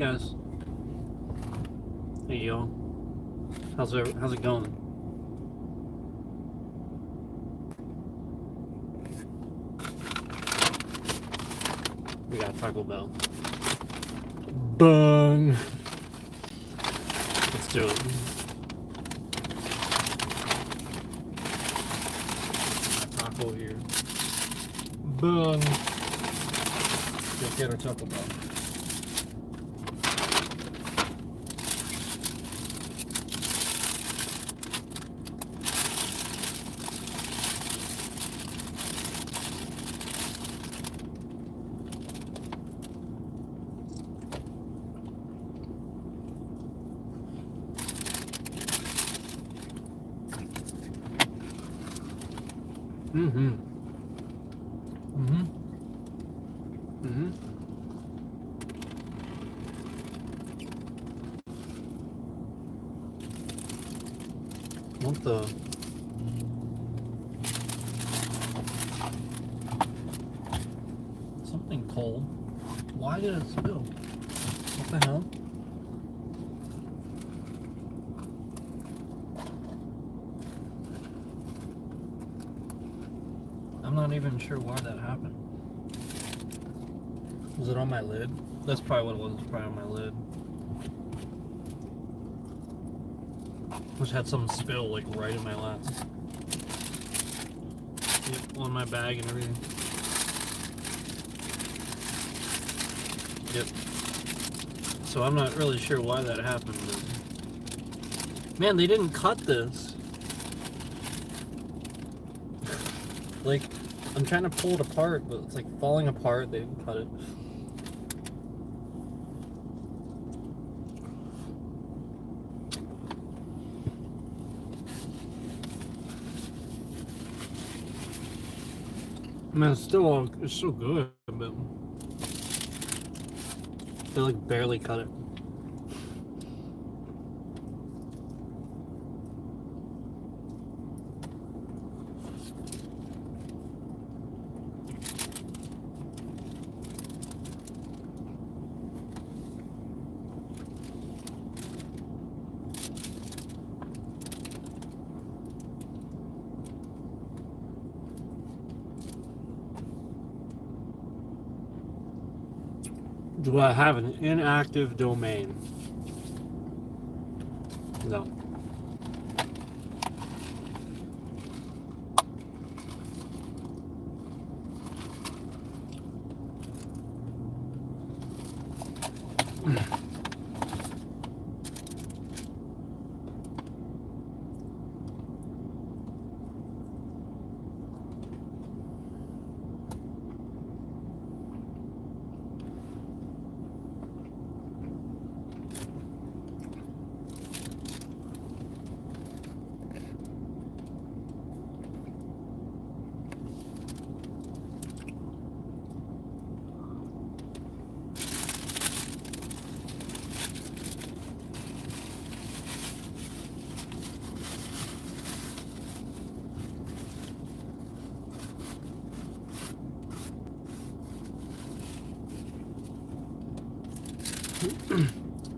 guys. Hey y'all. How's it going? We got Taco Bell. Bung. Let's do it. Taco here. Bung. Let's get our Taco Bell. Mm-hmm. Mm-hmm. Mm-hmm. What the? Something cold. Why did it spill? What the hell? I'm not even sure why that happened. Was it on my lid? That's probably what it was. It was probably on my lid. Which had some spill like right in my lap. Yep, on my bag and everything. Yep. So I'm not really sure why that happened. But... Man, they didn't cut this. Like, I'm trying to pull it apart, but it's like falling apart. They didn't cut it. I mean, it's still good, but they like barely cut it. Do I have an inactive domain? No.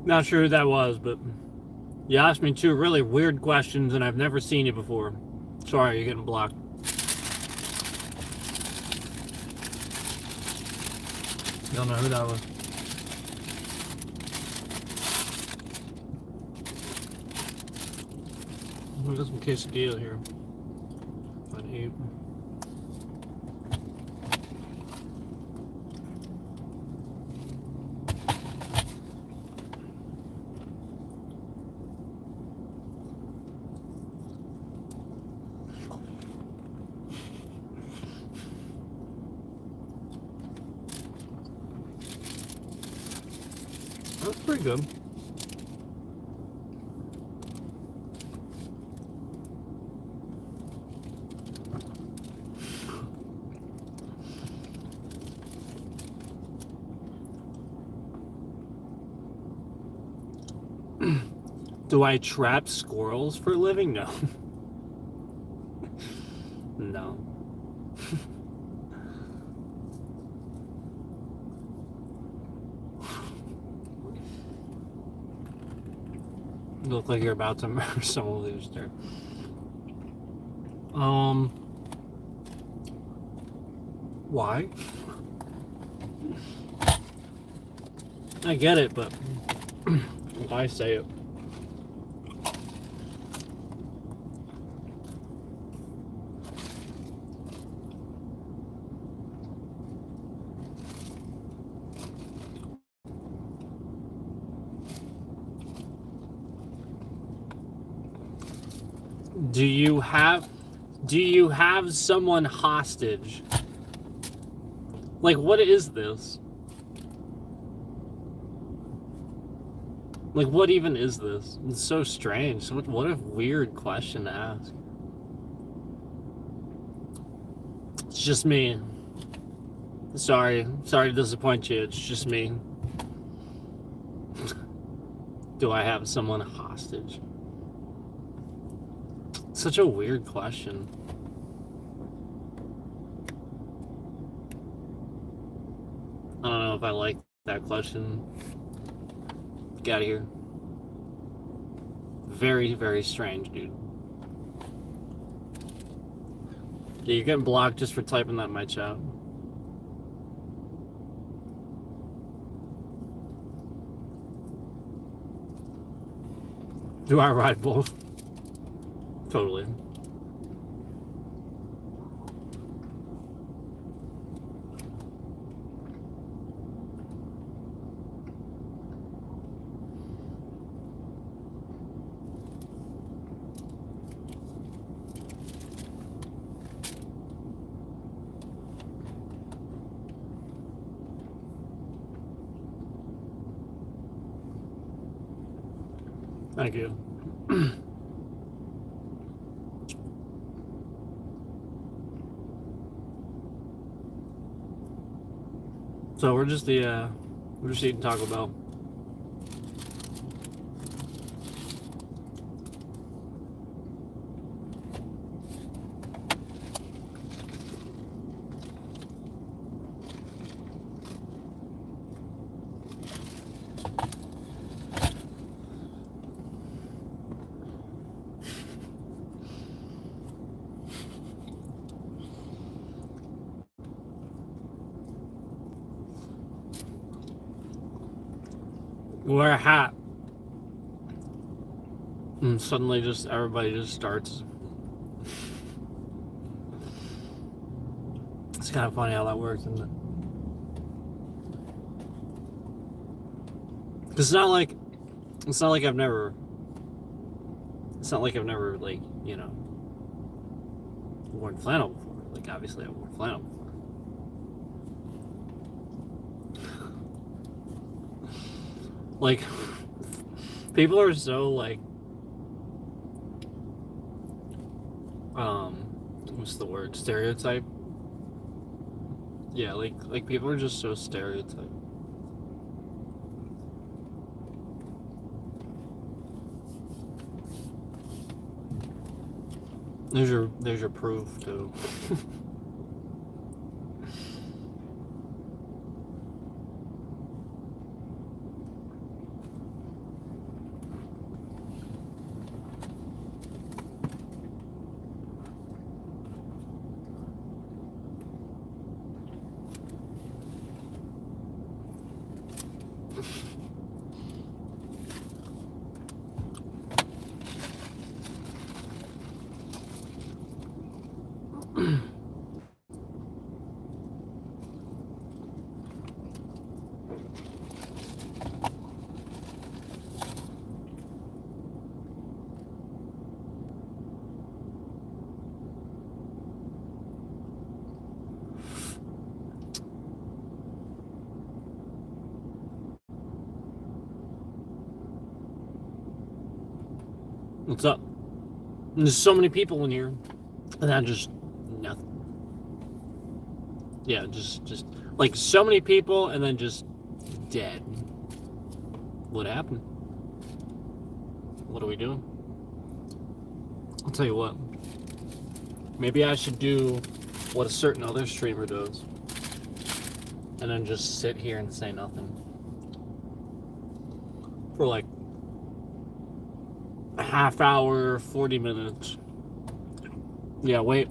Not sure who that was, but you asked me two really weird questions and I've never seen you before. Sorry, you're getting blocked. Don't know who that was. We got some quesadilla here. I'd eat. That's pretty good. Do I trap squirrels for a living? No. No. You look like you're about to murder someone who's there. Why? I get it, but why say it? Do you have someone hostage? Like, what is this? Like, what even is this? It's so strange. What a weird question to ask. It's just me. Sorry to disappoint you. It's just me. Do I have someone hostage? Such a weird question. I don't know if I like that question. Get out of here. Very, very strange, dude. Yeah, you're getting blocked just for typing that in my chat. Do I ride both? Totally. Thank you. So we're just eating Taco Bell. Wear a hat. And suddenly everybody just starts. It's kind of funny how that works, isn't it? It's not like I've never, like, you know, worn flannel before. Like, obviously I've worn flannel before. Like, people are so, like, what's the word? Stereotype? Yeah, like people are just so stereotyped. There's your proof too. What's up? And there's so many people in here, and then just nothing. Yeah, just like so many people, and then just dead. What happened? What are we doing? I'll tell you what. Maybe I should do what a certain other streamer does, and then just sit here and say nothing for like half hour, 40 minutes. Yeah, wait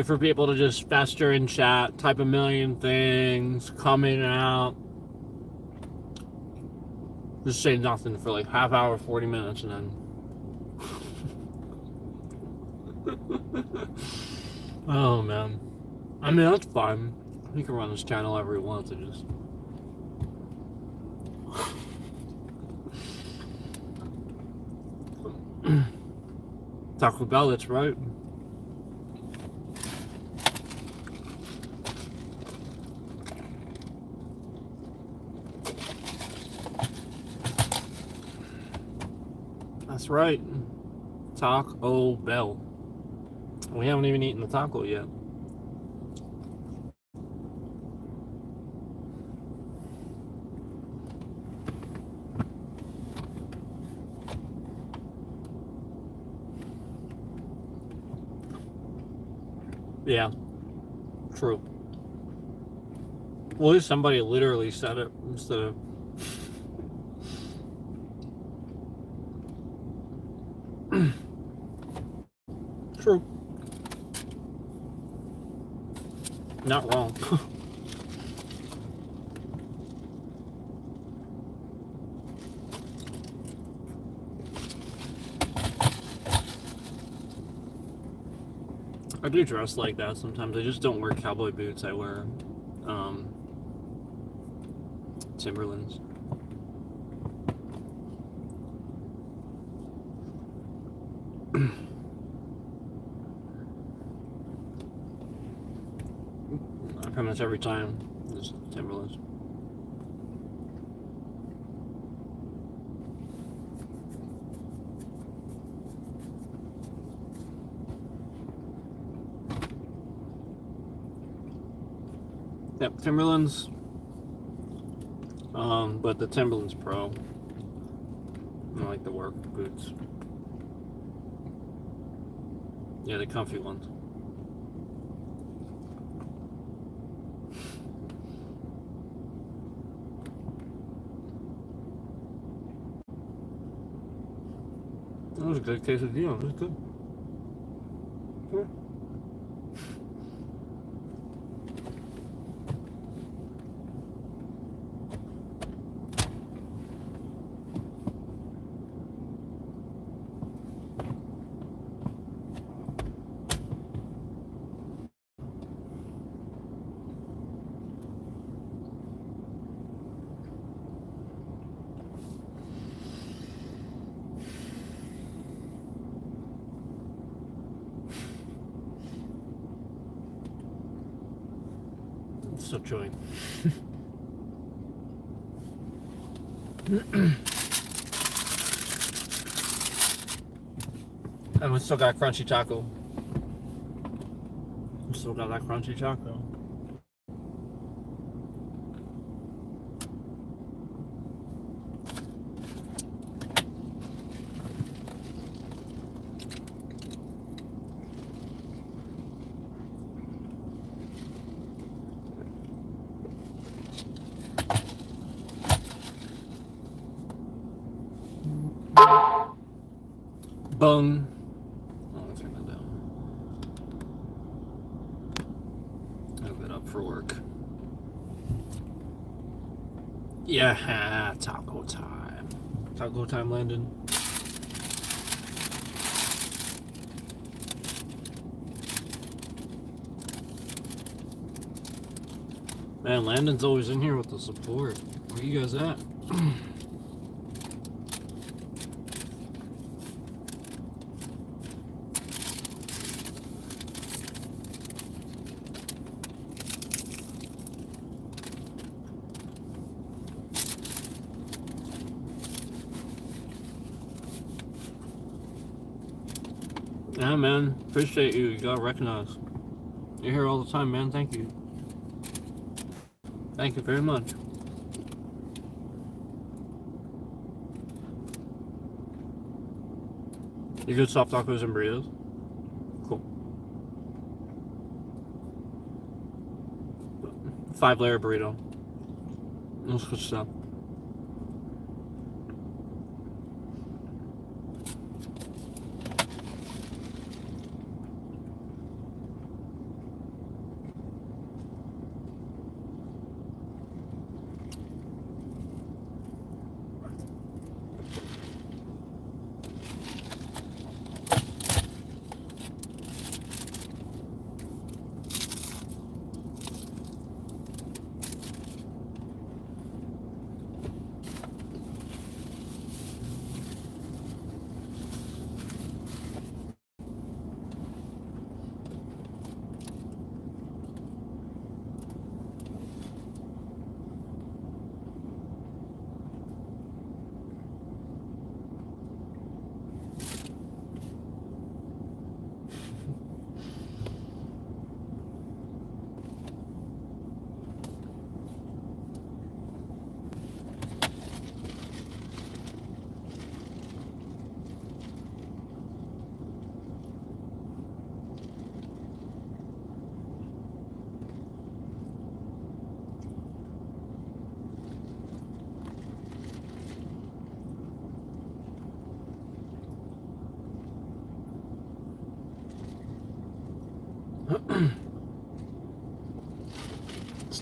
for people to just fester in chat, type a million things, come in and out. Just say nothing for like half hour, 40 minutes, and then oh man. I mean, that's fine. He can run his channel however he wants to just. Taco Bell, that's right. That's right. Taco Bell. We haven't even eaten the taco yet. Yeah, true. Well, at least somebody literally said it instead of. True. Not wrong. I do dress like that sometimes. I just don't wear cowboy boots. I wear Timberlands. Pretty much every time, it's Timberlands. Yep, Timberlands. But the Timberlands Pro. I like the work boots. Yeah, the comfy ones. That was a good quesadilla. It was good. Yeah. Still chewing. And we still got crunchy taco. We still got that crunchy taco. Bone. Oh, let's turn that down. I've been up for work. Yeah, taco time. Taco time, Landon. Man, Landon's always in here with the support. Where you guys at? Yeah, man. Appreciate you. You got recognized. You're here all the time, man. Thank you. Thank you very much. You good soft tacos and burritos? Cool. 5-layer burrito. That's good stuff.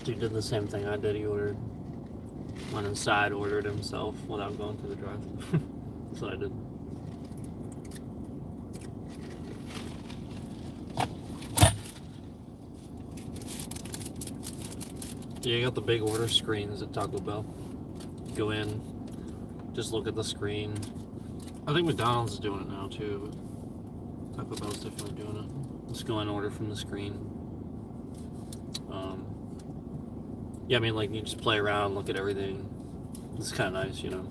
dude did the same thing I did. He went inside, ordered himself without going through the drive-thru. That's what I did. Yeah, you got the big order screens at Taco Bell. Go in, just look at the screen. I think McDonald's is doing it now too, but Taco Bell's definitely doing it. Just go in, order from the screen. Yeah, I mean, like, you just play around, look at everything. It's kind of nice, you know.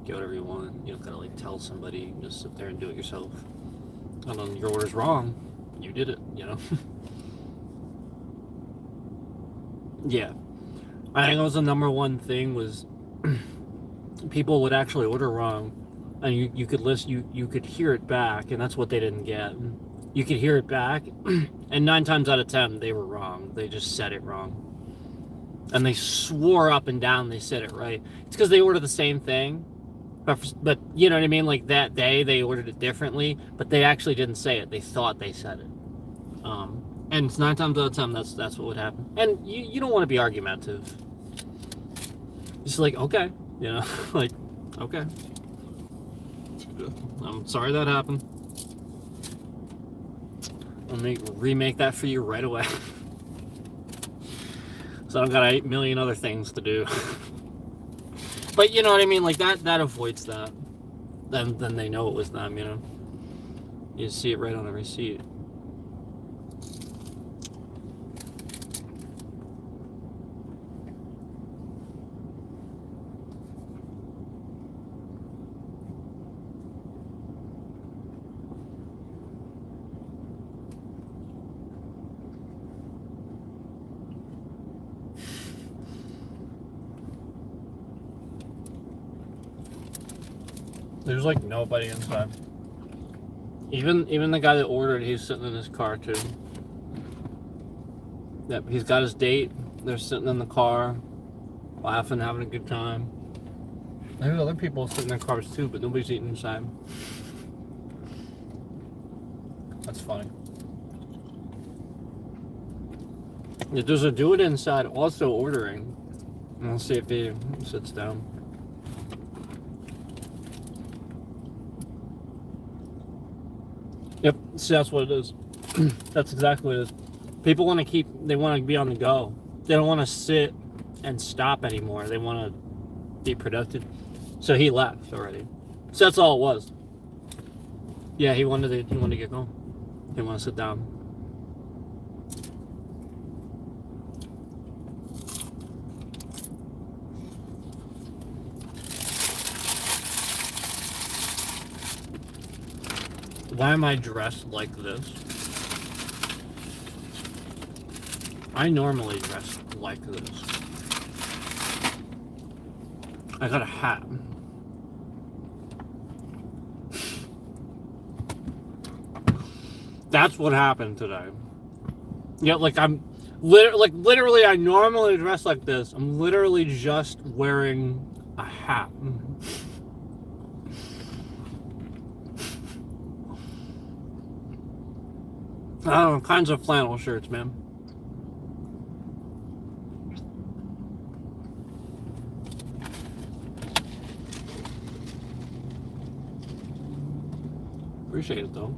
Get whatever you want. You don't gotta, like, tell somebody. You just sit there and do it yourself. And then your order's wrong. You did it, you know. Yeah. I think it was the number one thing was people would actually order wrong, and you could listen, you could hear it back, and that's what they didn't get. You could hear it back, and 9 times out of 10 they were wrong. They just said it wrong. And they swore up and down they said it right. It's because they ordered the same thing, but you know what I mean? Like that day they ordered it differently, but they actually didn't say it. They thought they said it. And it's 9 times out of 10 that's what would happen. And you don't want to be argumentative. Just like, okay, you know, like, okay. I'm sorry that happened. I'll remake that for you right away. So I've got 8 million other things to do. But you know what I mean? Like that avoids that. Then they know it was them, you know. You see it right on the receipt. There's like nobody inside. Even the guy that ordered, he's sitting in his car too. Yep, he's got his date. They're sitting in the car, laughing, having a good time. There's other people sitting in their cars too, but nobody's eating inside. That's funny. Yeah, there's a dude inside also ordering. We'll see if he sits down. Yep, see, that's what it is. That's exactly what it is. People want they want to be on the go. They don't want to sit and stop anymore. They want to be productive. So he left already. So that's all it was. Yeah, he wanted to get going. He didn't want to sit down. Why am I dressed like this? I normally dress like this. I got a hat. That's what happened today. Yeah, like I'm literally I normally dress like this. I'm literally just wearing a hat. I don't know, kinds of flannel shirts, man. Appreciate it, though.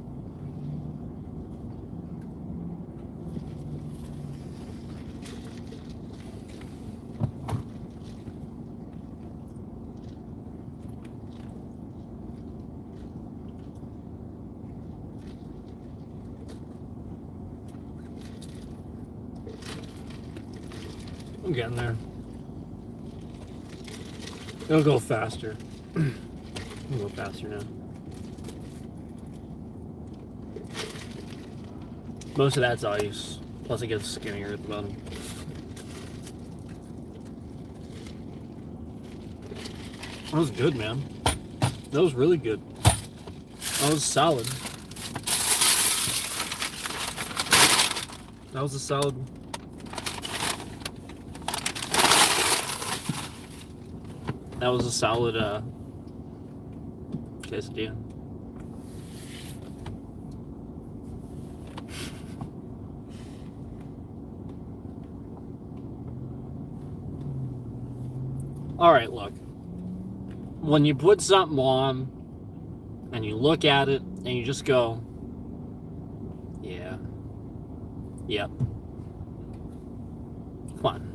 I'm getting there. It'll go faster. It'll go faster now. Most of that's ice. Plus it gets skinnier at the bottom. That was good, man. That was really good. That was solid. That was a solid. That was a solid quesadilla. All right, look. When you put something on and you look at it and you just go, yeah, yep. Come on.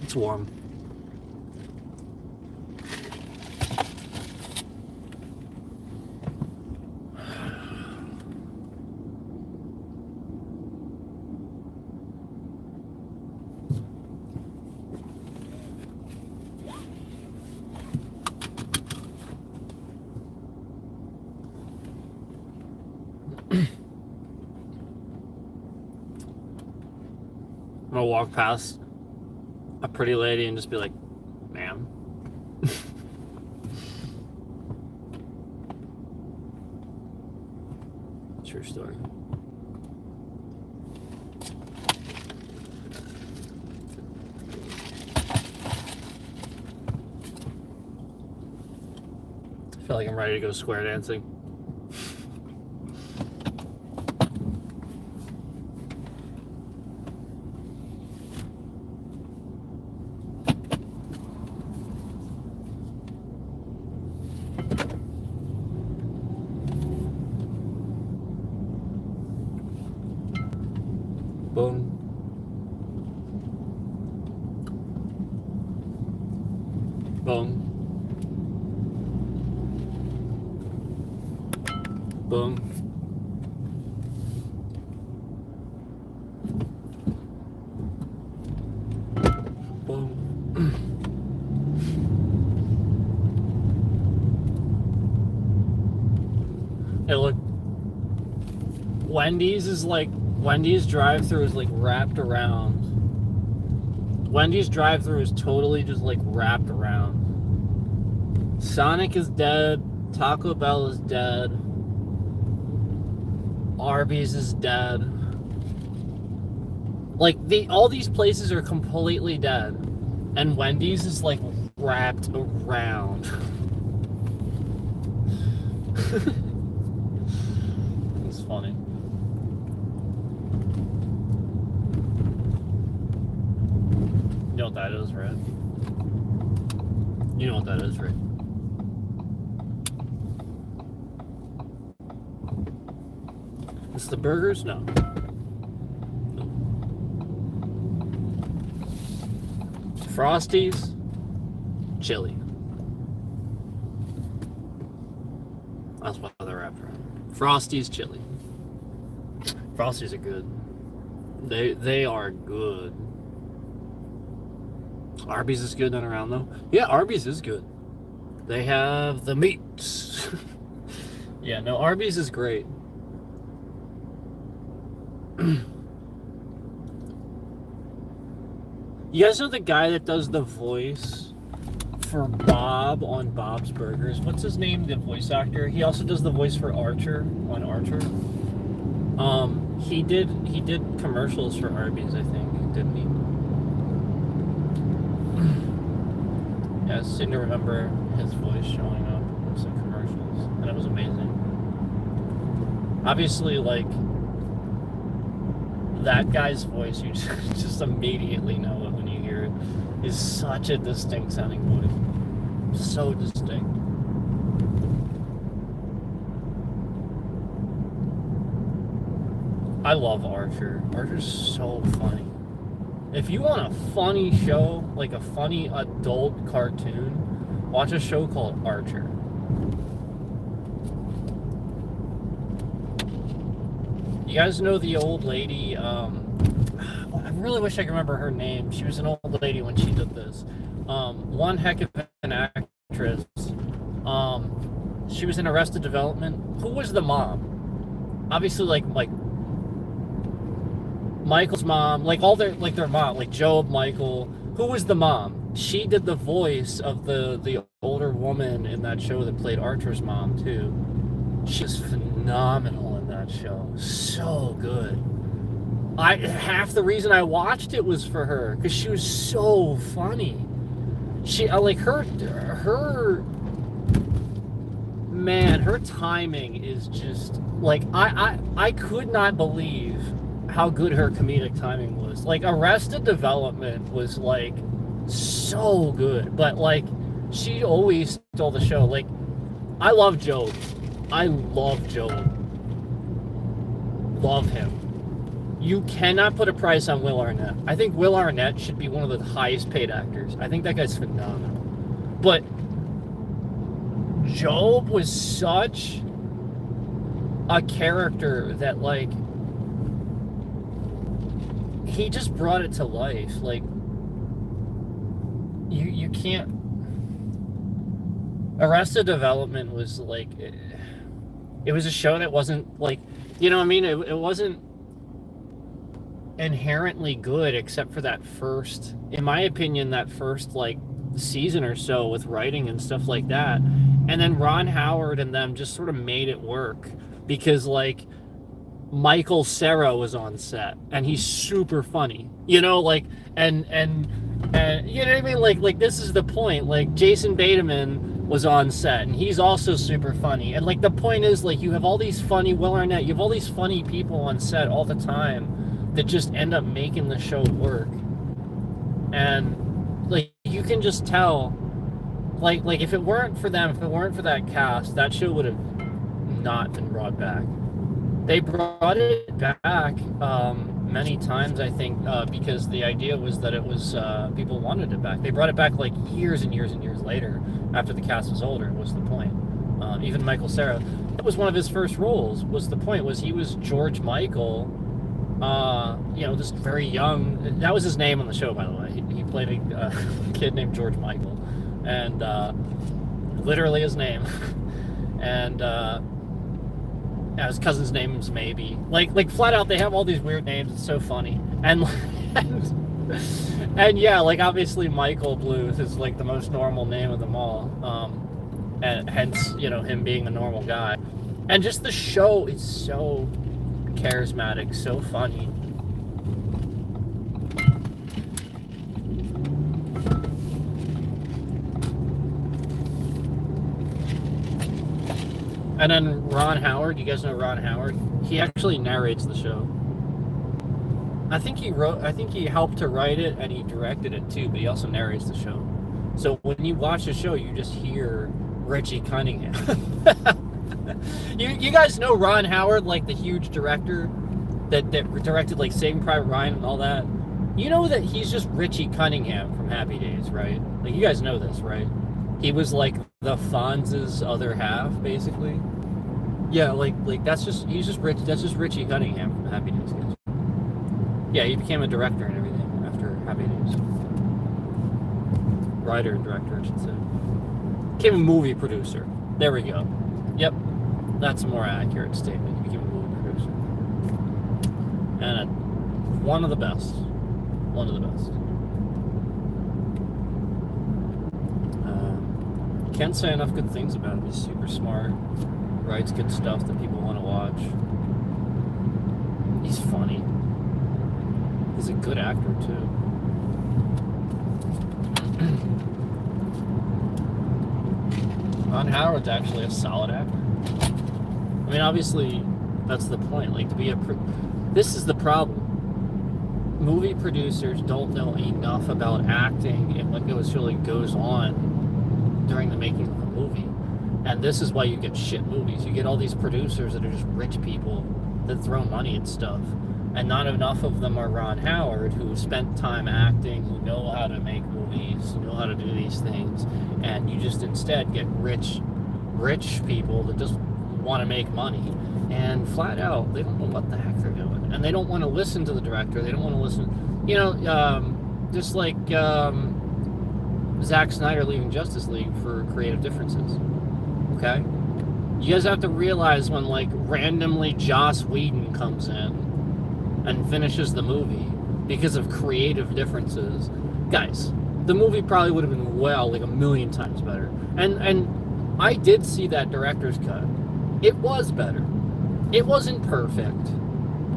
It's warm. I'm gonna walk past a pretty lady and just be like, ma'am. True story. I feel like I'm ready to go square dancing. Boom. Boom. Boom. Boom. Hey, look. Wendy's drive-thru is like wrapped around. Wendy's drive-thru is totally just like wrapped around. Sonic is dead. Taco Bell is dead. Arby's is dead. Like all these places are completely dead, and Wendy's is like wrapped around. It's funny. You know what that is, right? You know what that is, right? It's the burgers? No. Frosties, chili. That's why they're wrapped around. Frosties, chili. Frosties are good. They are good. Arby's is good and around though. Yeah, Arby's is good. They have the meats. Yeah, no, Arby's is great. You guys know the guy that does the voice for Bob on Bob's Burgers? What's his name? The voice actor. He also does the voice for Archer on Archer. He did commercials for Arby's, I think, didn't he? Yeah, I seem to remember his voice showing up in some commercials, and it was amazing. Obviously, like, that guy's voice, you just immediately know it when you hear it, is such a distinct sounding voice. So distinct. I love Archer. Archer's so funny. If you want a funny show, like a funny adult cartoon, watch a show called Archer. You guys know the old lady, I really wish I could remember her name. She was an old lady when she did this. One heck of an actress. She was in Arrested Development. Who was the mom? Obviously, like Michael's mom, like their mom, like Job, Michael. Who was the mom? She did the voice of the older woman in that show that played Archer's mom too. She's phenomenal in that show. So good. Half the reason I watched it was for her, because she was so funny. she like her man, her timing is just like I could not believe how good her comedic timing was. Like Arrested Development was like so good, but like she always stole the show. Like I love Job. I love Job. Love him. You cannot put a price on Will Arnett. I think Will Arnett should be one of the highest paid actors. I think that guy's phenomenal. But Job was such a character that, like, he just brought it to life. Like, you can't. Arrested Development was like, it was a show that wasn't like, you know what I mean? It wasn't inherently good except for that first, in my opinion, that first like season or so with writing and stuff like that. And then Ron Howard and them just sort of made it work because like Michael Cera was on set and he's super funny, you know, like and you know what I mean? Like this is the point. Like Jason Bateman was on set and he's also super funny. And like the point is, like, you have all these funny, Will Arnett, you have all these funny people on set all the time that just end up making the show work. And like you can just tell, like if it weren't for them, if it weren't for that cast, that show would have not been brought back. They brought it back many times, I think, because the idea was that it was people wanted it back. They brought it back like years and years and years later after the cast was older. Was the point? Even Michael Cera, that was one of his first roles. Was the point? Was he was George Michael? You know, this very young. That was his name on the show, by the way. He played a kid named George Michael, and literally his name. And his cousin's name's maybe like flat out. They have all these weird names. It's so funny. And yeah, like obviously Michael Bluth is like the most normal name of them all. And hence, you know, him being a normal guy. And just the show is so charismatic, so funny. And then Ron Howard, you guys know Ron Howard? He actually narrates the show. I think he helped to write it and he directed it too, but he also narrates the show. So when you watch the show, you just hear Richie Cunningham. You guys know Ron Howard, like the huge director that directed like Saving Private Ryan and all that? You know that he's just Richie Cunningham from Happy Days, right? Like you guys know this, right? He was like the Fonz's other half, basically. Yeah, like that's just Richie Cunningham from Happy Days, guys. Yeah, he became a director and everything after Happy Days. Writer and director, I should say. Became a movie producer. There we go. Yep, that's a more accurate statement. He became a movie producer. And one of the best. One of the best. Can't say enough good things about him. He's super smart, writes good stuff that people want to watch. He's funny. He's a good actor too. Ron Howard's actually a solid actor. I mean, obviously, that's the point. Like, to be this is the problem. Movie producers don't know enough about acting and what goes on during the making of a movie. And this is why you get shit movies. You get all these producers that are just rich people that throw money at stuff. And not enough of them are Ron Howard, who spent time acting, who know how to make movies, who know how to do these things. And you just instead get rich people that just want to make money. And flat out, they don't know what the heck they're doing. And they don't want to listen to the director. They don't want to listen. You know, just like Zack Snyder leaving Justice League for creative differences. Okay? You guys have to realize when, like, randomly Joss Whedon comes in and finishes the movie because of creative differences, guys, the movie probably would have been, well, like a million times better. And I did see that director's cut. It was better. It wasn't perfect.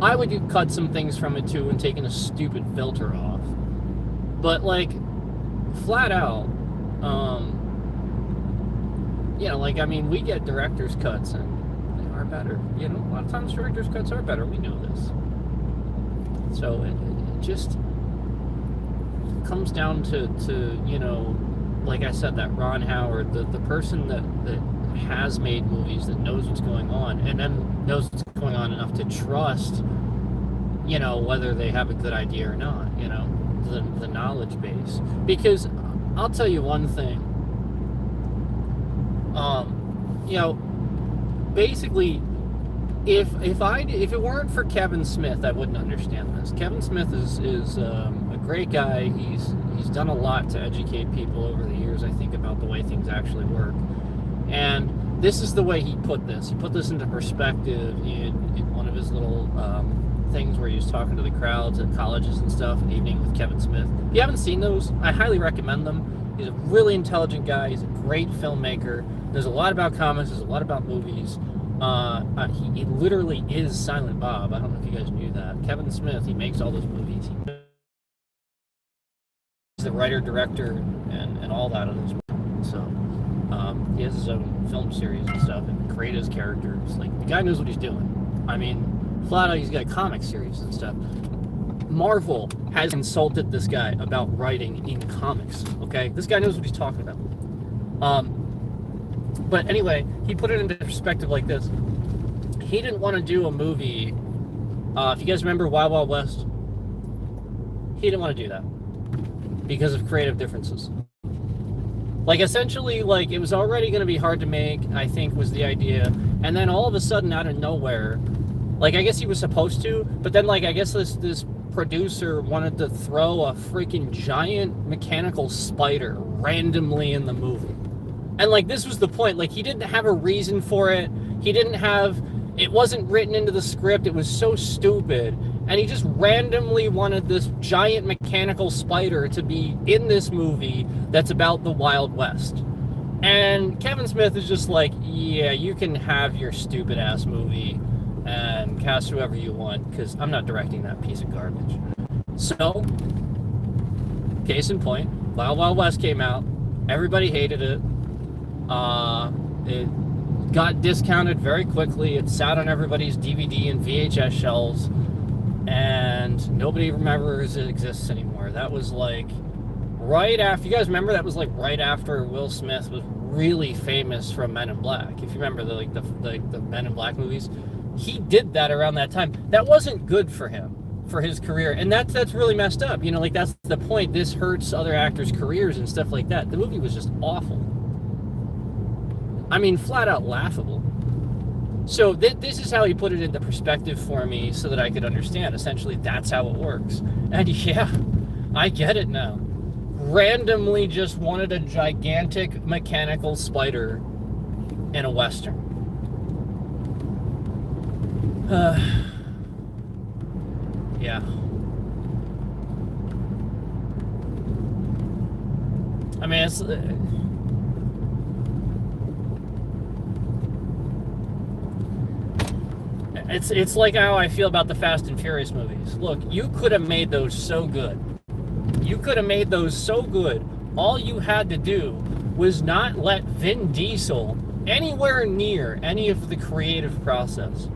I would have cut some things from it too and taken a stupid filter off. But, like, flat out, Like, I mean, we get director's cuts and they are better. A lot of times director's cuts are better. We know this. So it just comes down to like I said, that Ron Howard, the person that has made movies, that knows what's going on, and then knows what's going on enough to trust, whether they have a good idea or not, the knowledge base. Because I'll tell you one thing, basically, if it weren't for Kevin Smith, I wouldn't understand this. Kevin Smith is a great guy. He's done a lot to educate people over the years, I think, about the way things actually work. And this is the way he put this. He put this into perspective in one of his little things where he was talking to the crowds at colleges and stuff, an evening with Kevin Smith. If you haven't seen those, I highly recommend them. He's a really intelligent guy. He's a great filmmaker. There's a lot about comics. There's a lot about movies. He literally is Silent Bob. I don't know if you guys knew that. Kevin Smith, he makes all those movies. He's the writer, director, and all that of those movies. So he has his own film series and stuff, and created his characters. Like, the guy knows what he's doing. I mean, flat out, he's got a comic series and stuff. Marvel has consulted this guy about writing in comics. Okay, this guy knows what he's talking about. But anyway, he put it into perspective like this. He didn't want to do a movie. If you guys remember Wild Wild West, he didn't want to do that because of creative differences. Like, essentially, like, it was already going to be hard to make, I think, was the idea. And then all of a sudden, out of nowhere, like, I guess he was supposed to, but then, like, I guess this producer wanted to throw a freaking giant mechanical spider randomly in the movie. And, like, this was the point. Like, he didn't have a reason for it. It wasn't written into the script. It was so stupid. And he just randomly wanted this giant mechanical spider to be in this movie that's about the Wild West. And Kevin Smith is just like, yeah, you can have your stupid ass movie and cast whoever you want, because I'm not directing that piece of garbage. So, case in point, Wild Wild West came out. Everybody hated it. It got discounted very quickly. It sat on everybody's DVD and VHS shelves, and nobody remembers it exists anymore. That was like right after, you guys remember, that was like right after Will Smith was really famous from Men in Black. If you remember the Men in Black movies, he did that around that time. That wasn't good for him, for his career, and that's really messed up. Like, that's the point. This hurts other actors' careers and stuff like that. The movie was just awful. I mean, flat out laughable. So this is how he put it into perspective for me so that I could understand. Essentially, that's how it works. And yeah, I get it now. Randomly just wanted a gigantic mechanical spider in a Western. Yeah. I mean, it's like how I feel about the Fast and Furious movies. Look, you could have made those so good. All you had to do was not let Vin Diesel anywhere near any of the creative process.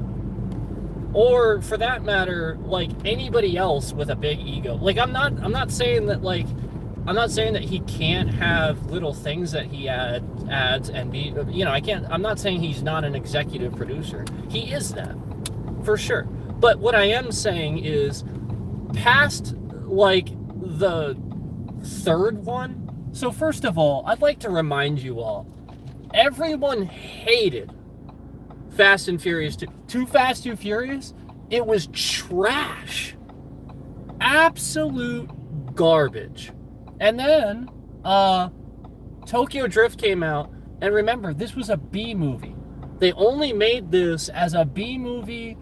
Or, for that matter, like, anybody else with a big ego. Like, I'm not saying that he can't have little things that he adds and be, I'm not saying he's not an executive producer. He is that, for sure. But what I am saying is, past, like, the third one. So first of all, I'd like to remind you all, everyone hated Fast and Furious 2. Too Fast, Too Furious? It was trash. Absolute garbage. And then, Tokyo Drift came out, and remember, this was a B movie. They only made this as a B movie.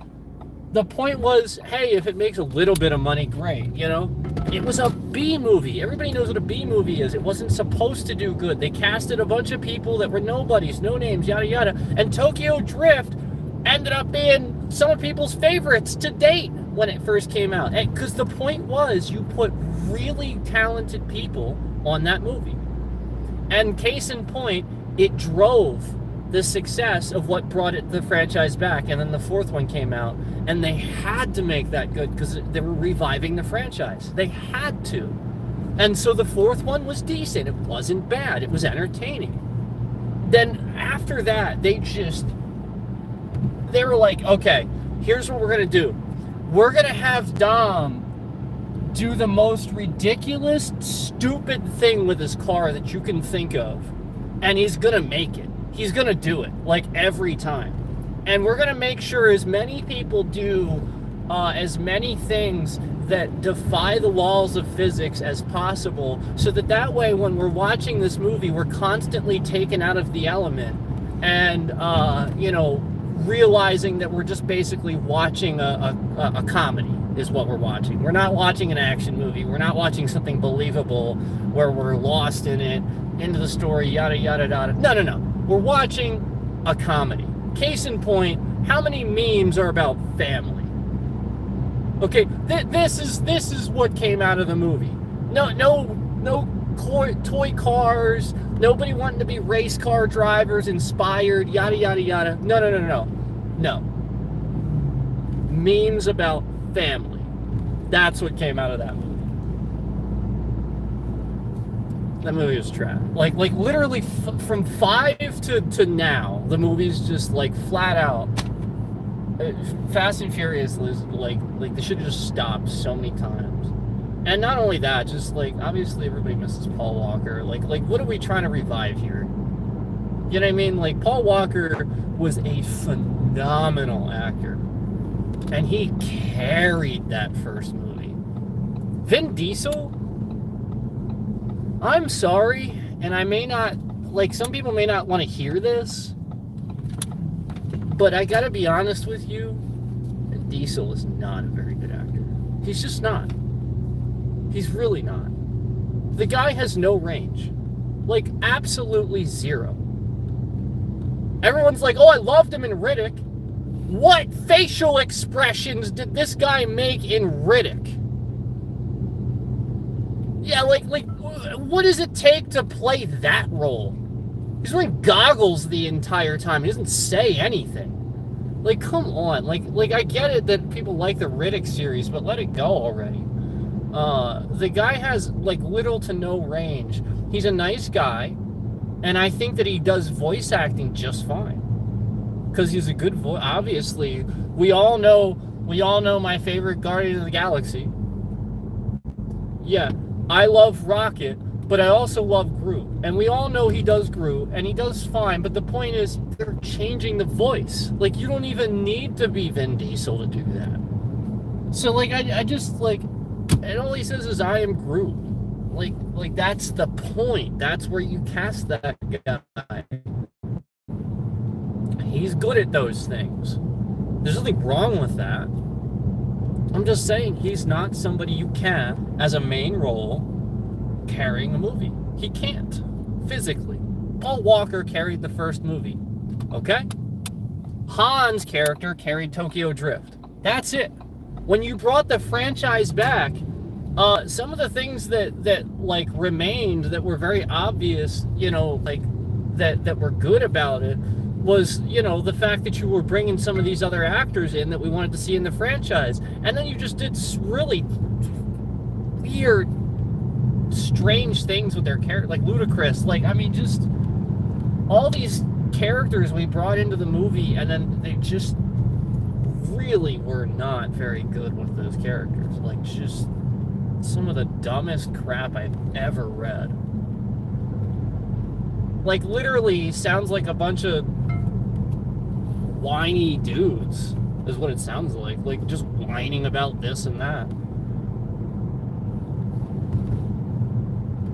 The point was, hey, if it makes a little bit of money, great, It was a B movie. Everybody knows what a B movie is. It wasn't supposed to do good. They casted a bunch of people that were nobodies, no names, yada yada. And Tokyo Drift ended up being some of people's favorites to date when it first came out. Because the point was, you put really talented people on that movie. And case in point, it drove the success of what brought the franchise back. And then the fourth one came out, and they had to make that good because they were reviving the franchise. They had to. And so the fourth one was decent. It wasn't bad. It was entertaining. Then after that, they were like, okay, here's what we're going to do. We're going to have Dom do the most ridiculous, stupid thing with his car that you can think of. And he's going to make it. He's going to do it, like, every time. And we're going to make sure as many people do as many things that defy the laws of physics as possible, so that way when we're watching this movie, we're constantly taken out of the element and, realizing that we're just basically watching a comedy is what we're watching. We're not watching an action movie. We're not watching something believable where we're lost in it, into the story, yada, yada, yada. No. We're watching a comedy. Case in point, how many memes are about family? Okay, this is what came out of the movie. No toy cars, nobody wanting to be race car drivers, inspired, yada, yada, yada. No. Memes about family. That's what came out of that movie. That movie was trash. Like literally from 5 to now, the movie's just like flat out. Fast and Furious is like they should have just stopped so many times. And not only that, just like obviously everybody misses Paul Walker. Like what are we trying to revive here? You know what I mean? Like, Paul Walker was a phenomenal actor, and he carried that first movie. Vin Diesel, I'm sorry, and I may not, like, some people may not want to hear this, but I gotta be honest with you, Vin Diesel is not a very good actor. He's just not. He's really not. The guy has no range. Like, absolutely zero. Everyone's like, oh, I loved him in Riddick. What facial expressions did this guy make in Riddick? Yeah, like, what does it take to play that role? He's wearing goggles the entire time. He doesn't say anything. Like, come on. Like I get it that people like the Riddick series, but let it go already. The guy has, like, little to no range. He's a nice guy, and I think that he does voice acting just fine. Because he's a good voice. Obviously, we all know my favorite Guardian of the Galaxy. Yeah, I love Rocket, but I also love Groot. And we all know he does Groot, and he does fine, but the point is, they're changing the voice. Like, you don't even need to be Vin Diesel to do that. So, like, I just, like, and all he says is, I am Groot. Like that's the point. That's where you cast that guy. He's good at those things. There's nothing wrong with that. I'm just saying he's not somebody you can, as a main role, carrying a movie. He can't, physically. Paul Walker carried the first movie, okay? Han's character carried Tokyo Drift. That's it. When you brought the franchise back, some of the things that like remained that were very obvious, you know, like that were good about it was, you know, the fact that you were bringing some of these other actors in that we wanted to see in the franchise, and then you just did really weird, strange things with their character, like Ludacris. Like, I mean, just all these characters we brought into the movie, and then they just really were not very good with those characters. Like, just some of the dumbest crap I've ever read. Like, literally sounds like a bunch of whiny dudes is what it sounds like just whining about this and that.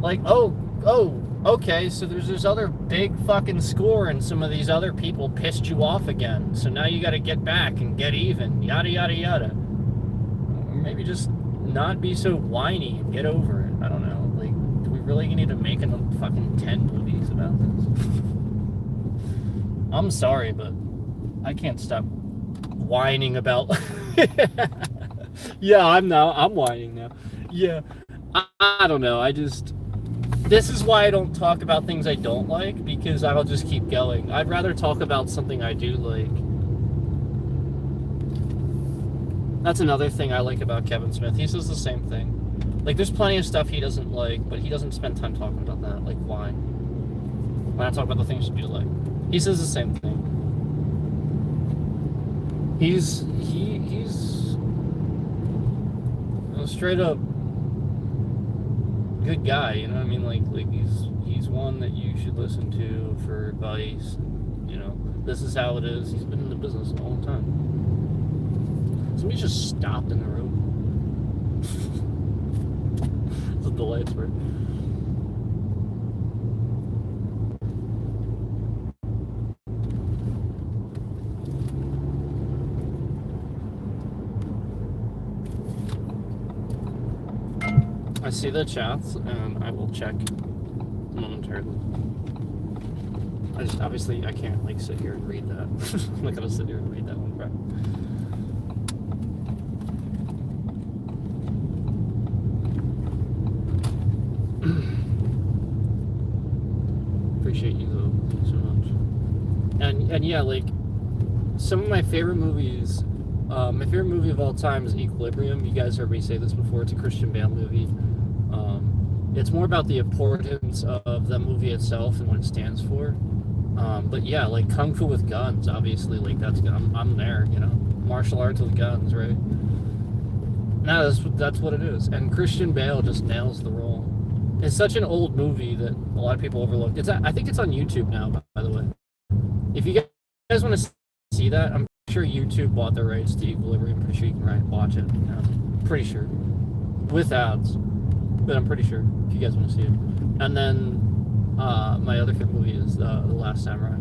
Like, oh, okay, so there's this other big fucking score and some of these other people pissed you off again, so now you gotta get back and get even, yada yada yada. Or maybe just not be so whiny and get over it. I don't know. Like, do we really need to make another fucking 10 movies about this? I'm sorry, but I can't stop whining about... Yeah, I'm whining now. Yeah, I don't know. I just... This is why I don't talk about things I don't like, because I'll just keep going. I'd rather talk about something I do like. That's another thing I like about Kevin Smith. He says the same thing. Like, there's plenty of stuff he doesn't like, but he doesn't spend time talking about that. Like, why? When I talk about the things you do like, he says the same thing. He's a straight up good guy. You know what I mean? Like he's one that you should listen to for advice. You know, this is how it is. He's been in the business a long time. Somebody just stopped in the room. That's what the lights were. I see the chats, and I will check momentarily. Obviously, I can't, like, sit here and read that. I'm not gonna sit here and read that one, right? Appreciate you, though, so much. And yeah, like, some of my favorite movies, my favorite movie of all time is Equilibrium. You guys heard me say this before. It's a Christian Bale movie. It's more about the importance of the movie itself and what it stands for. But yeah, like Kung Fu with guns, obviously, like I'm there, you know, martial arts with guns, right? No, that's what it is. And Christian Bale just nails the role. It's such an old movie that a lot of people overlook. I think it's on YouTube now, by the way. If you guys want to see that, I'm sure YouTube bought the rights to Equilibrium. I'm pretty sure you can watch it. You know, pretty sure, with ads. But I'm pretty sure if you guys want to see it. And then my other favorite movie is The Last Samurai.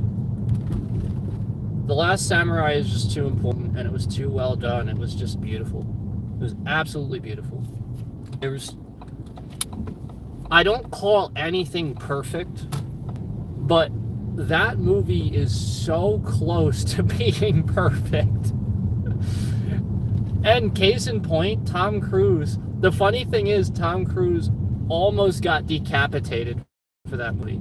The Last Samurai is just too important, and it was too well done. It was just beautiful. It was absolutely beautiful. I don't call anything perfect, but that movie is so close to being perfect. And case in point, Tom Cruise. The funny thing is, Tom Cruise almost got decapitated for that movie.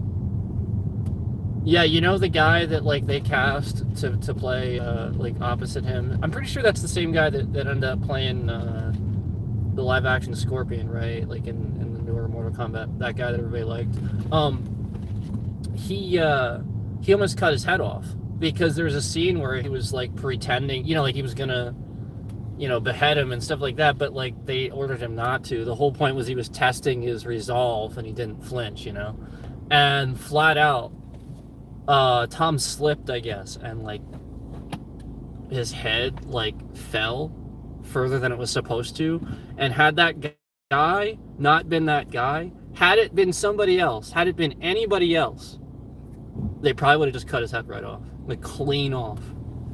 Yeah, you know the guy that, like, they cast to play like opposite him. I'm pretty sure that's the same guy that ended up playing the live action Scorpion, right? Like in the newer Mortal Kombat. That guy that everybody liked. He almost cut his head off because there was a scene where he was, like, pretending, you know, like he was gonna, you know, behead him and stuff like that, but, like, they ordered him not to. The whole point was he was testing his resolve and he didn't flinch, you know. And flat out, Tom slipped, I guess, and, like, his head, like, fell further than it was supposed to. And had that guy not been that guy, had it been somebody else, had it been anybody else, they probably would have just cut his head right off, like, clean off.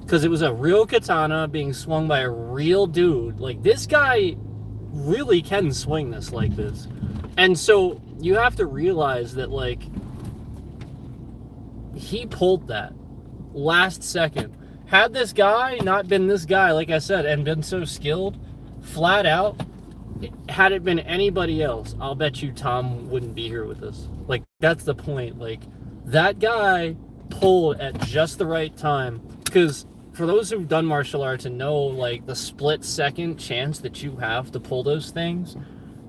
Because it was a real katana being swung by a real dude. Like, this guy really can swing this like this. And so you have to realize that, like, he pulled that last second. Had this guy not been this guy, like I said, and been so skilled, flat out, had it been anybody else, I'll bet you Tom wouldn't be here with us. Like, that's the point. Like, that guy pulled at just the right time. Because for those who've done martial arts and know, like, the split second chance that you have to pull those things,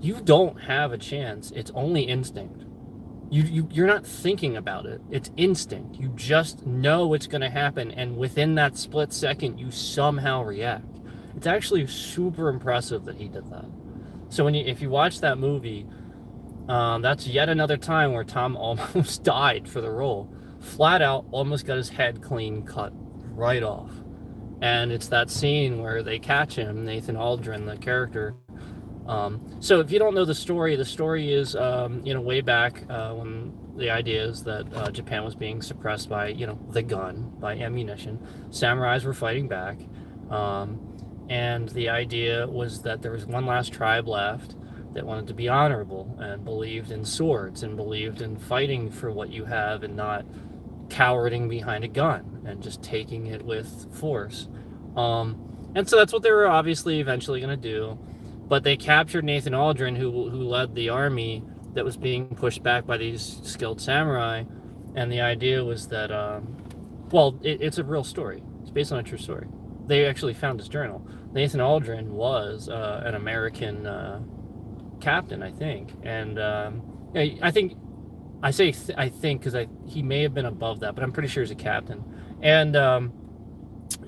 you don't have a chance. It's only instinct. You're not thinking about it. It's instinct. You just know it's going to happen, and within that split second, you somehow react. It's actually super impressive that he did that. So if you watch that movie, that's yet another time where Tom almost died for the role. Flat out, almost got his head clean cut right off. And it's that scene where they catch him, Nathan Aldrin, the character. So if you don't know the story is, way back when the idea is that Japan was being suppressed by, the gun, by ammunition. Samurais were fighting back. And the idea was that there was one last tribe left that wanted to be honorable and believed in swords and believed in fighting for what you have and not cowarding behind a gun and just taking it with force. And so that's what they were obviously eventually going to do. But they captured Nathan Aldrin, who led the army, that was being pushed back by these skilled samurai, and the idea was that, well, it's a real story. It's based on a true story. They actually found his journal. Nathan Aldrin was an American captain, I think, and I think I say I think because he may have been above that, but I'm pretty sure he's a captain, and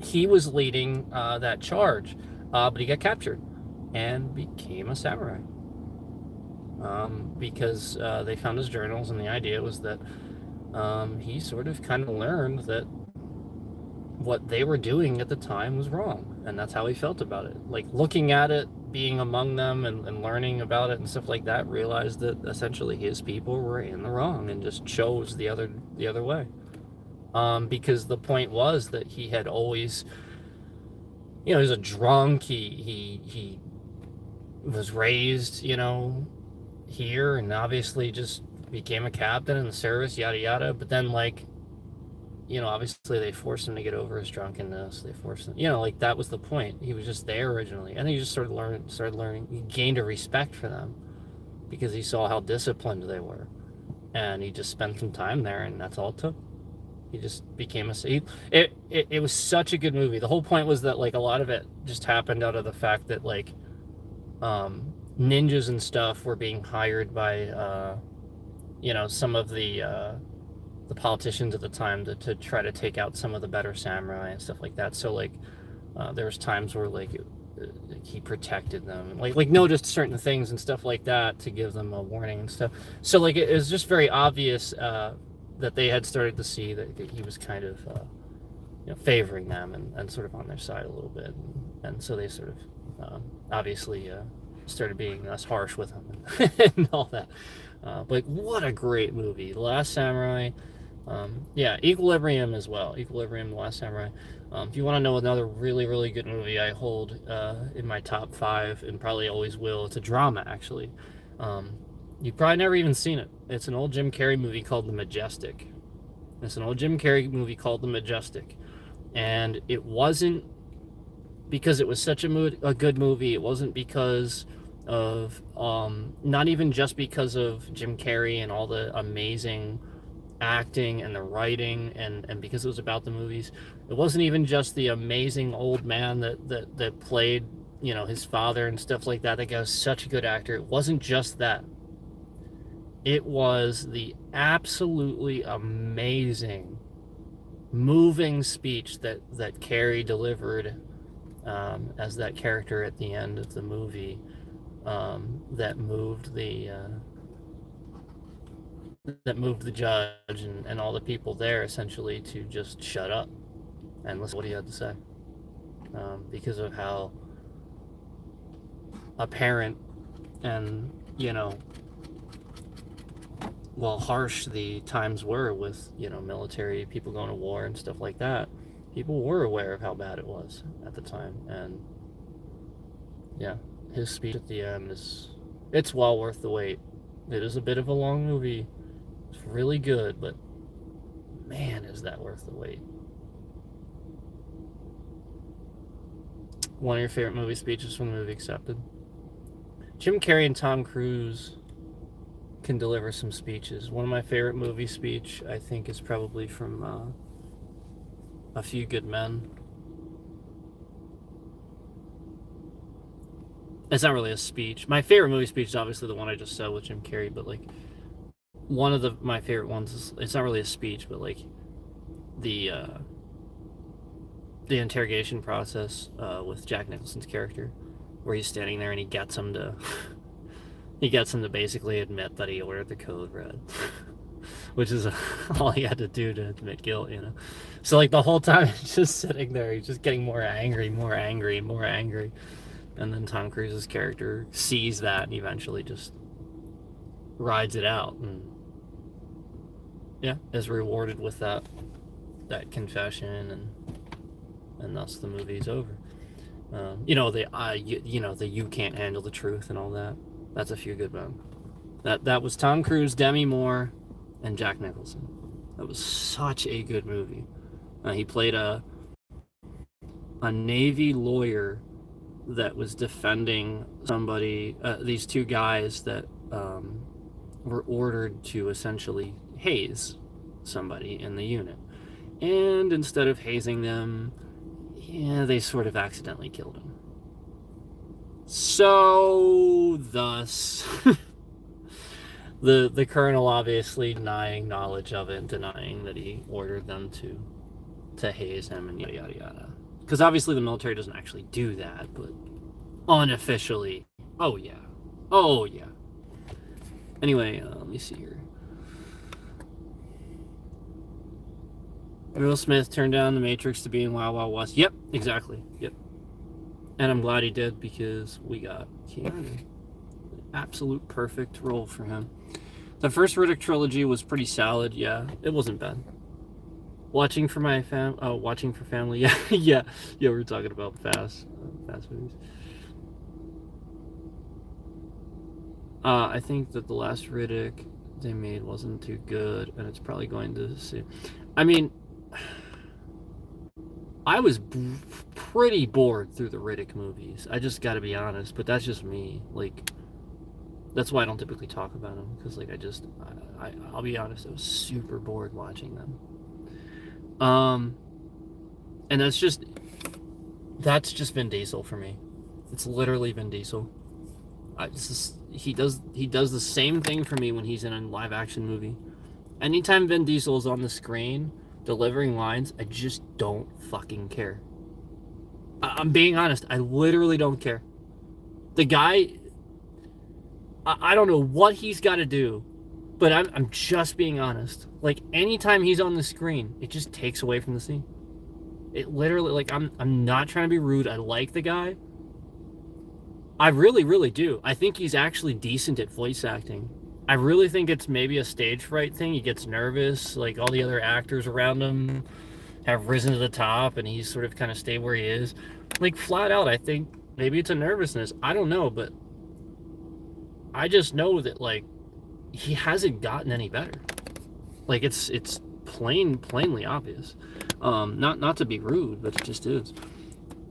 he was leading that charge, but he got captured and became a samurai because they found his journals, and the idea was that he sort of kind of learned that what they were doing at the time was wrong, and that's how he felt about it. Like, looking at it, being among them, and learning about it and stuff like that, realized that essentially his people were in the wrong and just chose the other way. Because the point was that he had always, he was a drunk. He was raised, here, and obviously just became a captain in the service, yada yada. But then, like, obviously they forced him to get over his drunkenness. They forced him, like, that was the point. He was just there originally, and then he just started learning. He gained a respect for them because he saw how disciplined they were, and he just spent some time there, and that's all it took. He just became it was such a good movie. The whole point was that, like, a lot of it just happened out of the fact that, like, ninjas and stuff were being hired by some of the politicians at the time to try to take out some of the better samurai and stuff like that. So, like, there was times where, like, he protected them, like noticed certain things and stuff like that to give them a warning and stuff. So, like, it was just very obvious that they had started to see that he was kind of favoring them and sort of on their side a little bit, and so they sort of obviously started being less harsh with him and all that. But what a great movie, The Last Samurai. Equilibrium as well. Equilibrium, The Last Samurai. If you want to know another really, really good movie I hold in my top 5 and probably always will, it's a drama, actually. You've probably never even seen it. It's an old Jim Carrey movie called The Majestic. And it wasn't because it was such a good movie. It wasn't because of, not even just because of Jim Carrey and all the amazing acting and the writing, and because it was about the movies. It wasn't even just the amazing old man that played, his father and stuff like that. That guy was such a good actor. It wasn't just that. It was the absolutely amazing, moving speech that Carrey delivered as that character at the end of the movie, that moved the judge and all the people there essentially to just shut up and listen to what he had to say, because of how apparent and harsh the times were with military people going to war and stuff like that. People were aware of how bad it was at the time, and his speech at the end it's well worth the wait. It is a bit of a long movie. It's really good, but man, is that worth the wait. One of your favorite movie speeches from the movie Accepted? Jim Carrey and Tom Cruise can deliver some speeches. One of my favorite movie speech, I think, is probably from A Few Good Men. It's not really a speech. My favorite movie speech is obviously the one I just said with Jim Carrey, but, like, one of my favorite ones is, it's not really a speech, but, like, the interrogation process with Jack Nicholson's character, where he's standing there and he gets him to basically admit that he ordered the code red, which is all he had to do to admit guilt, So, like, the whole time he's just sitting there, he's just getting more angry, and then Tom Cruise's character sees that and eventually just rides it out, and is rewarded with that confession, and thus the movie's over. The you can't handle the truth and all that. That's A Few Good Men. That was Tom Cruise, Demi Moore, and Jack Nicholson. That was such a good movie. He played a Navy lawyer that was defending somebody, these two guys that were ordered to essentially haze somebody in the unit. And instead of hazing them, yeah, they sort of accidentally killed him. So, thus, the colonel obviously denying knowledge of it and denying that he ordered them to haze him and yada yada yada. Because obviously the military doesn't actually do that, but unofficially, oh yeah. Oh yeah. Anyway, let me see here. Will Smith turned down The Matrix to be in Wild Wild West. Yep, exactly. Yep. And I'm glad he did, because we got Keanu. Absolute perfect role for him. The first Riddick trilogy was pretty solid. Yeah, it wasn't bad. Watching for family. Yeah, yeah. We were talking about fast movies. I think that the last Riddick they made wasn't too good, and it's probably going to see. I mean, I was pretty bored through the Riddick movies. I just got to be honest, but that's just me. Like, that's why I don't typically talk about them, because like I'll be honest, I was super bored watching them. And that's just Vin Diesel for me. It's literally Vin Diesel. He does the same thing for me when he's in a live action movie. Anytime Vin Diesel is on the screen delivering lines, I just don't fucking care. I'm being honest. I literally don't care. The guy, I don't know what he's got to do, but I'm just being honest. Like, anytime he's on the screen, it just takes away from the scene. It literally, like, I'm not trying to be rude. I like the guy. I really, really do. I think he's actually decent at voice acting. I really think it's maybe a stage fright thing. He gets nervous. Like, all the other actors around him have risen to the top, and he's sort of kind of stayed where he is. Like, flat out, I think maybe it's a nervousness. I don't know, but I just know that, like, he hasn't gotten any better. Like, it's plainly obvious. Not to be rude, but it just is.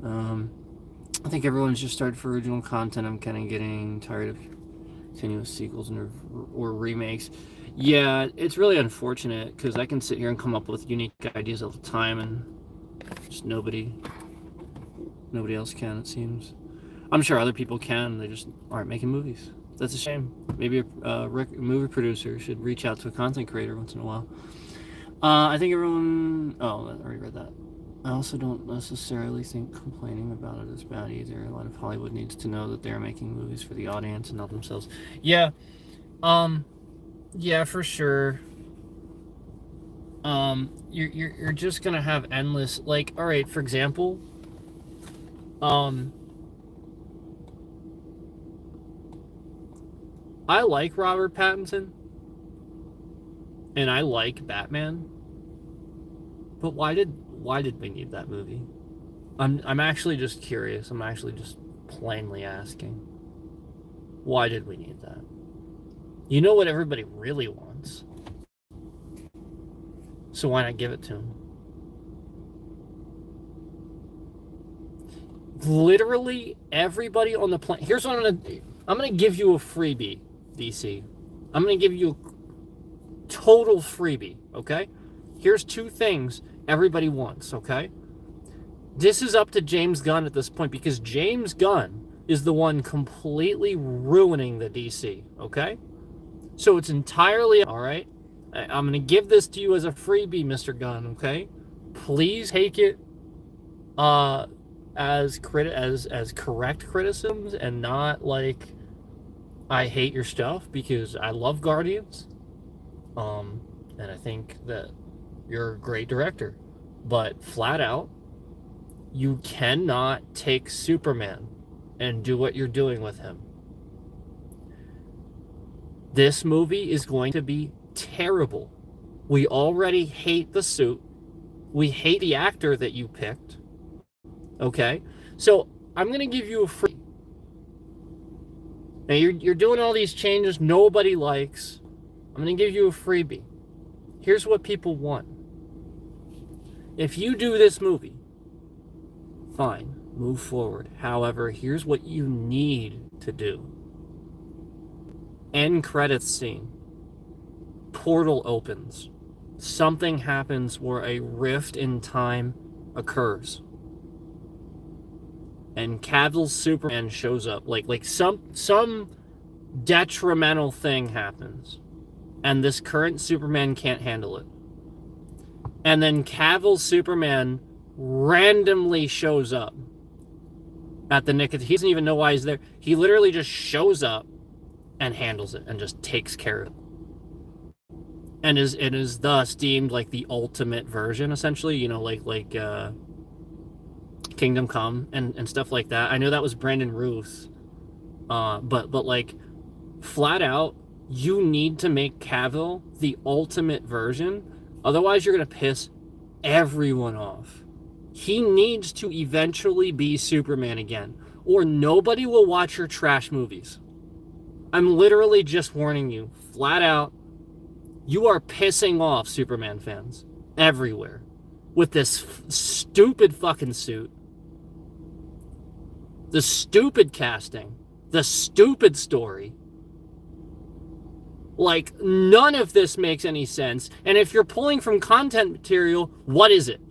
I think everyone's just started for original content. I'm kind of getting tired of continuous sequels or remakes. Yeah, it's really unfortunate, because I can sit here and come up with unique ideas all the time, and just nobody else can, it seems. I'm sure other people can, they just aren't making movies. That's a shame. Maybe a movie producer should reach out to a content creator once in a while. I think everyone... Oh, I already read that. I also don't necessarily think complaining about it is bad either. A lot of Hollywood needs to know that they're making movies for the audience and not themselves. Yeah. Yeah, for sure. You're just gonna have endless, like, all right, for example, I like Robert Pattinson, and I like Batman, but why did we need that movie? I'm actually just curious. I'm actually just plainly asking. Why did we need that? You know what everybody really wants. So why not give it to them? Literally everybody on the planet. Here's what I'm gonna give you a freebie, DC. I'm gonna give you a total freebie, okay? Here's two things everybody wants, okay? This is up to James Gunn at this point, because James Gunn is the one completely ruining the DC, okay? So it's entirely, all right? I'm going to give this to you as a freebie, Mr. Gunn, okay? Please take it as correct criticisms, and not like I hate your stuff, because I love Guardians. And I think that you're a great director. But flat out, you cannot take Superman and do what you're doing with him. This movie is going to be terrible. We already hate the suit. We hate the actor that you picked. Okay? So I'm going to give you a free. Now you're doing all these changes nobody likes. I'm going to give you a freebie. Here's what people want. If you do this movie, fine, move forward. However, here's what you need to do. End credits scene. portal opens. Something happens where a rift in time occurs. And Cavill's Superman shows up. Like some detrimental thing happens. And this current Superman can't handle it. And then Cavill's Superman randomly shows up at the nick of... He doesn't even know why he's there. He literally just shows up and handles it and just takes care of it. And is thus deemed like the ultimate version, essentially, you know, like Kingdom Come and stuff like that. I know that was Brandon Routh, but like, flat out, you need to make Cavill the ultimate version, otherwise you're gonna piss everyone off. He needs to eventually be Superman again, or nobody will watch your trash movies. I'm literally just warning you, flat out. You are pissing off Superman fans everywhere with this stupid fucking suit. The stupid casting. The stupid story. Like, none of this makes any sense. And if you're pulling from content material, what is it?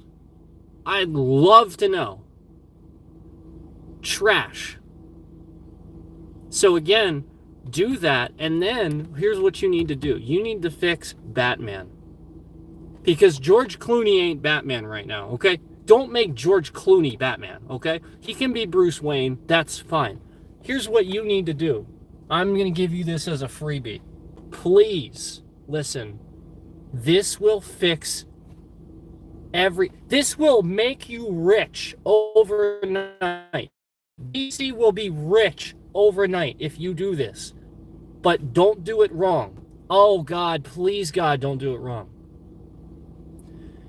I'd love to know. Trash. So again, do that, and then here's what you need to do. You need to fix Batman. Because George Clooney ain't Batman right now, okay? Don't make George Clooney Batman, okay? He can be Bruce Wayne, that's fine. Here's what you need to do. I'm going to give you this as a freebie. Please, listen. This will fix this will make you rich overnight. DC will be rich overnight if you do this. But don't do it wrong. Oh God, please God, don't do it wrong.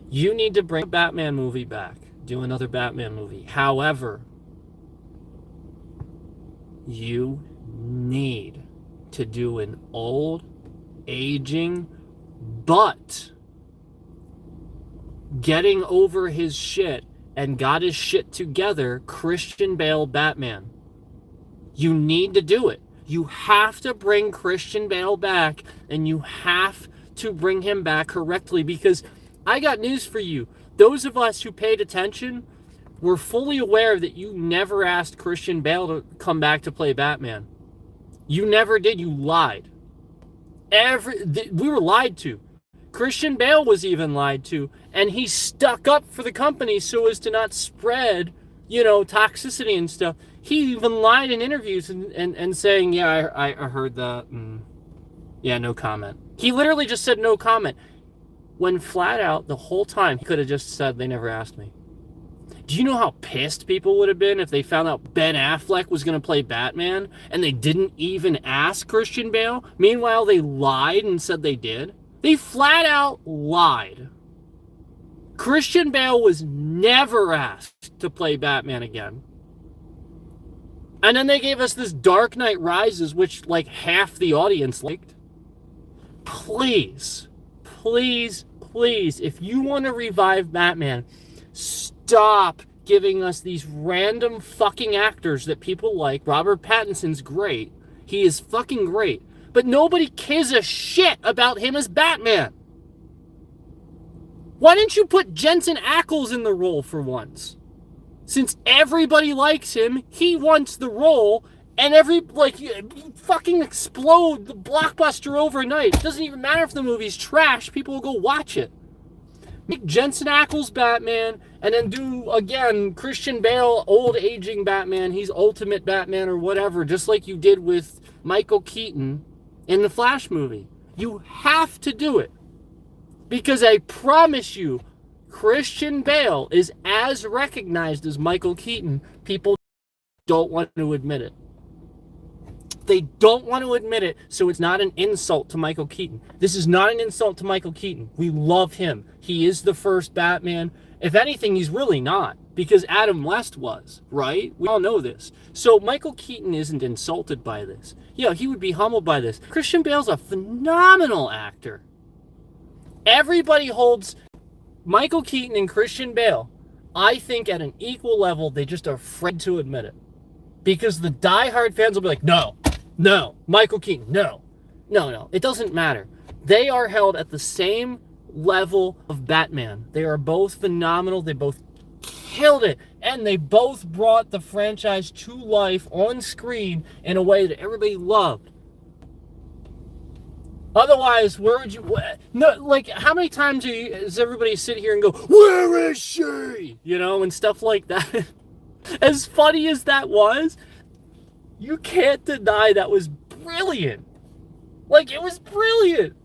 You need to bring a Batman movie back. Do another Batman movie. However, you need to do an old, aging, but getting over his shit and got his shit together Christian Bale Batman. You need to do it. You have to bring Christian Bale back, and you have to bring him back correctly, because I got news for you. Those of us who paid attention were fully aware that you never asked Christian Bale to come back to play Batman. You never did. You lied. We were lied to. Christian Bale was even lied to, and he stuck up for the company so as to not spread, toxicity and stuff. He even lied in interviews and saying, yeah, I heard that. Yeah, no comment. He literally just said no comment. When flat out, the whole time, he could have just said, they never asked me. Do you know how pissed people would have been if they found out Ben Affleck was going to play Batman and they didn't even ask Christian Bale? Meanwhile, they lied and said they did. They flat out lied. Christian Bale was never asked to play Batman again. And then they gave us this Dark Knight Rises, which like half the audience liked. Please, if you want to revive Batman, stop giving us these random fucking actors that people like. Robert Pattinson's great. He is fucking great. But nobody cares a shit about him as Batman. Why didn't you put Jensen Ackles in the role for once? Since everybody likes him, he wants the role, and fucking explode the blockbuster overnight. It doesn't even matter if the movie's trash, people will go watch it. Make Jensen Ackles Batman, and then do, again, Christian Bale, old aging Batman, he's ultimate Batman or whatever, just like you did with Michael Keaton in the Flash movie. You have to do it. Because I promise you, Christian Bale is as recognized as Michael Keaton. People don't want to admit it. They don't want to admit it, so it's not an insult to Michael Keaton. This is not an insult to Michael Keaton. We love him. He is the first Batman. If anything, he's really not, because Adam West was, right? We all know this. So Michael Keaton isn't insulted by this. Yeah, he would be humbled by this. Christian Bale's a phenomenal actor. Everybody holds Michael Keaton and Christian Bale, I think, at an equal level. They just are afraid to admit it. Because the diehard fans will be like, no, Michael Keaton, no. No, it doesn't matter. They are held at the same level of Batman. They are both phenomenal. They both killed it. And they both brought the franchise to life on screen in a way that everybody loved. Otherwise, where would you... No, like, how many times does everybody sit here and go, where is she? You know, and stuff like that. As funny as that was, you can't deny that was brilliant. Like, it was brilliant.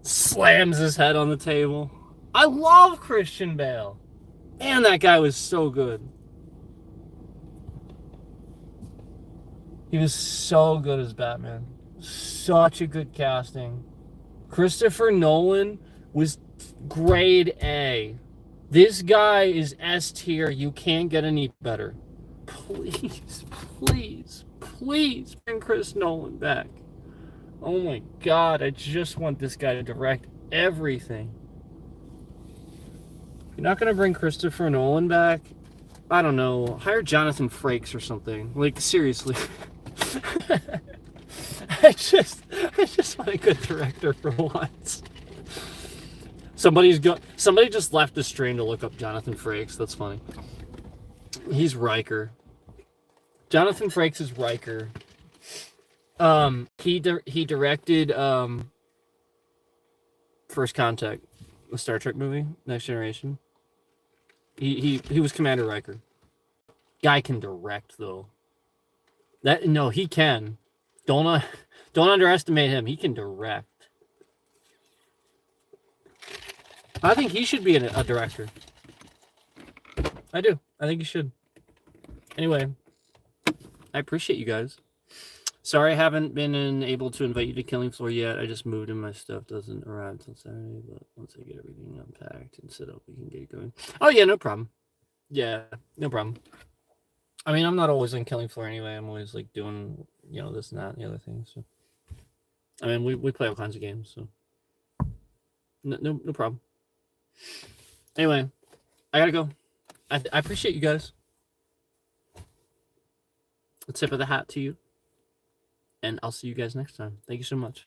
Slams his head on the table. I love Christian Bale. Man, that guy was so good. He was so good as Batman. Such a good casting. Christopher Nolan was grade A. This guy is S tier. You can't get any better. Please, please, please bring Chris Nolan back. Oh my God, I just want this guy to direct everything. You're not going to bring Christopher Nolan back? I don't know. Hire Jonathan Frakes or something. Like, seriously. I just want a good director for once. Somebody just left the stream to look up Jonathan Frakes. That's funny. He's Riker. Jonathan Frakes is Riker. He directed First Contact, the Star Trek movie, Next Generation. He was Commander Riker. Guy can direct though. He can. Don't underestimate him. He can direct. I think he should be a director. I do. I think he should. Anyway, I appreciate you guys. Sorry I haven't been able to invite you to Killing Floor yet. I just moved and my stuff doesn't arrive until Saturday, but once I get everything unpacked and set up, we can get it going. Oh yeah, no problem. Yeah, no problem. I mean, I'm not always on Killing Floor anyway. I'm always like doing, this and that and the other things. So, I mean, we play all kinds of games, so no problem. Anyway, I gotta go. I appreciate you guys. A tip of the hat to you. And I'll see you guys next time. Thank you so much.